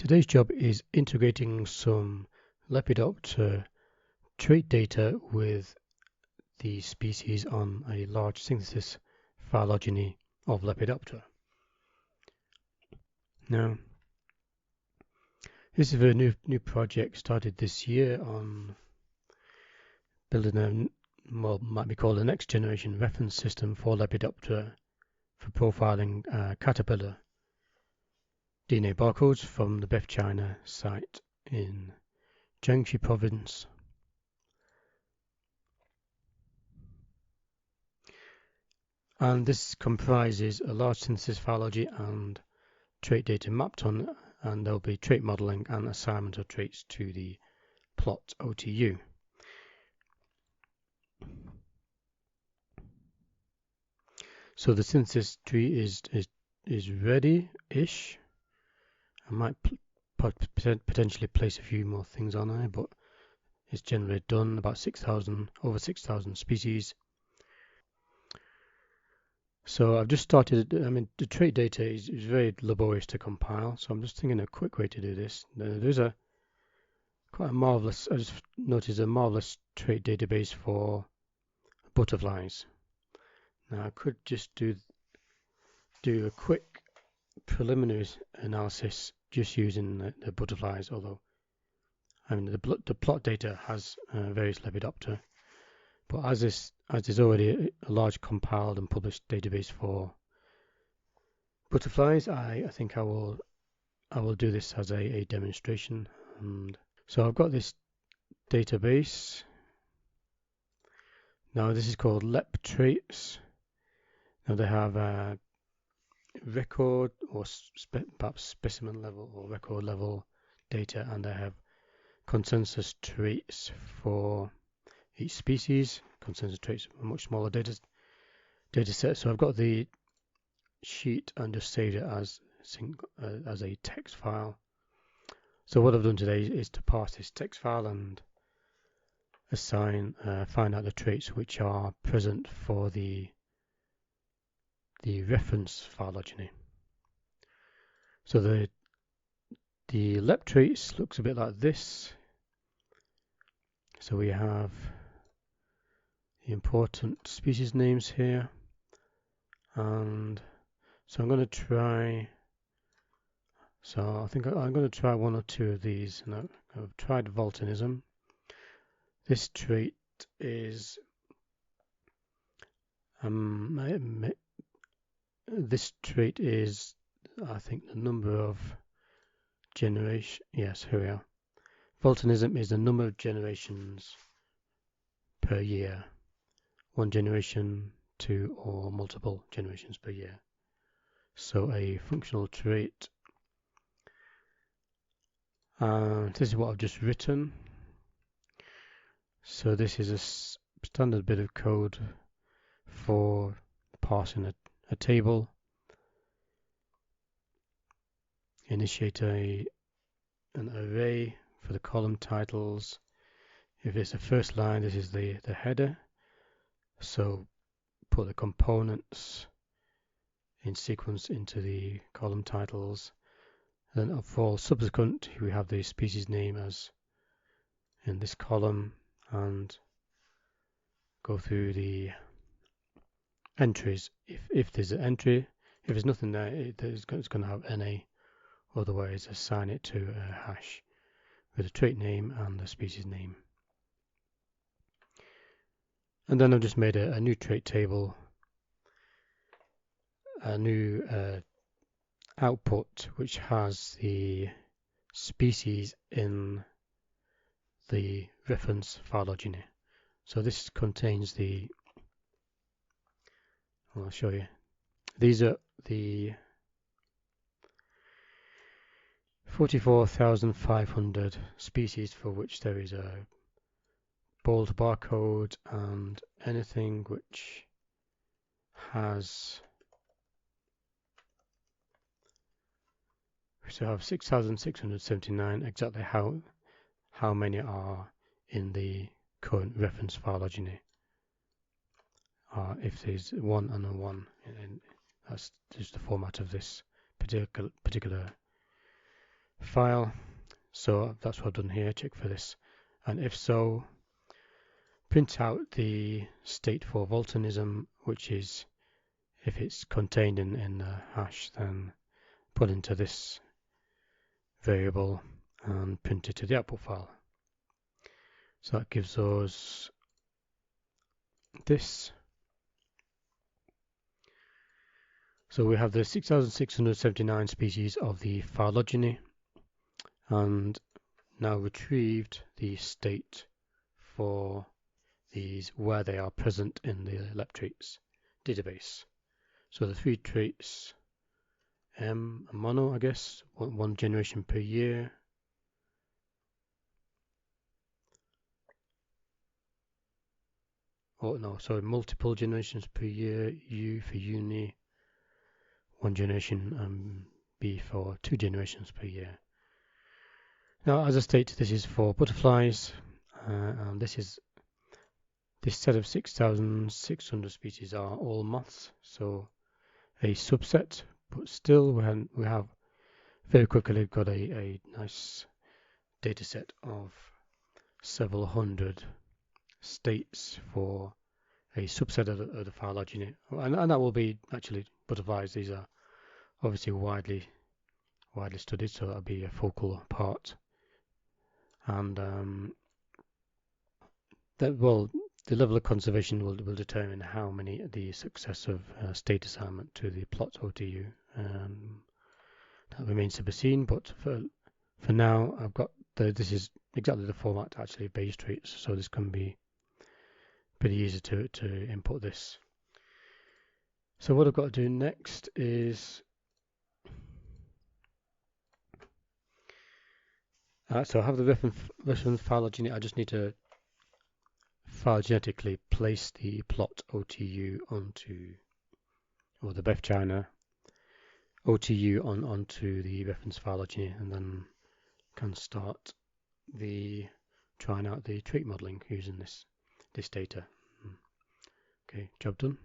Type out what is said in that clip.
Today's job is integrating some Lepidoptera trait data with the species on a large synthesis phylogeny of Lepidoptera. Now, this is a new project started this year on building what might be called a next generation reference system for Lepidoptera for profiling caterpillar DNA barcodes from the Beth China site in Jiangxi province. And this comprises a large synthesis phylogeny and trait data mapped on, and there'll be trait modeling and assignment of traits to the plot OTU. So the synthesis tree is ready-ish. I might potentially place a few more things on there, but it's generally done. About over 6,000 species. So I've just started. I mean, the trait data is very laborious to compile. So I'm just thinking a quick way to do this. There's quite a marvelous. I just noticed a marvelous trait database for butterflies. Now I could just do a quick preliminary analysis just using the butterflies, although I mean the plot data has various Lepidoptera, but as there's already a large compiled and published database for butterflies, I think I will do this as a demonstration. And so I've got this database. Now this is called LepTraits. Now they have a record or perhaps specimen level or record level data, and they have consensus traits for each species. Consensus traits are a much smaller data set. So I've got the sheet and just saved it as a text file. So what I've done today is to parse this text file and find out the traits which are present for the reference phylogeny. So the LepTraits looks a bit like this. So we have the important species names here, and so I'm going to try. So I think I'm going to try one or two of these. And I've tried volcanism. This trait is I think the number of generation. Yes, here we are. Volcanism is the number of generations per year. One generation, two or multiple generations per year. So a functional trait. This is what I've just written. So this is a standard bit of code for parsing a table. Initiate an array for the column titles. If it's the first line, this is the header. So put the components in sequence into the column titles. Then for all subsequent, we have the species name as in this column, and go through the entries. If there's an entry, if there's nothing there, it's going to have NA. Otherwise, assign it to a hash with a trait name and the species name. And then I've just made a new trait table, a new output which has the species in the reference phylogeny. So this contains I'll show you. These are the 44,500 species for which there is a bold barcode, and anything which has, so I have 6,679, exactly how many are in the current reference phylogeny. If there's one and a one, and that's just the format of this particular file. So that's what I've done here. Check for this, and if so, print out the state for volcanism, which is if it's contained in the hash, then put into this variable and print it to the output file. So that gives us this. So we have the 6,679 species of the phylogeny, and now retrieved the state for these where they are present in the LepTraits database. So the 3 traits, mono, I guess, one generation per year. Oh no, sorry, multiple generations per year. U for uni, 1 generation, B for 2 generations per year. Now, as I stated, this is for butterflies, and this set of 6,600 species are all moths, so a subset, but still we have very quickly got a nice data set of several hundred states for a subset of the phylogeny, and that will be actually butterflies. These are obviously widely studied, so that'll be a focal part. And the level of conservation will determine how many the success of state assignment to the plot OTU. That remains to be seen, but for now I've got this is exactly the format actually base traits, so this can be pretty easy to input this. So what I've got to do next is so I have the reference phylogeny. I just need to phylogenetically place the plot OTU onto, or the Beth China OTU onto the reference phylogeny, and then can start trying out the trait modeling using this data. Okay, job done.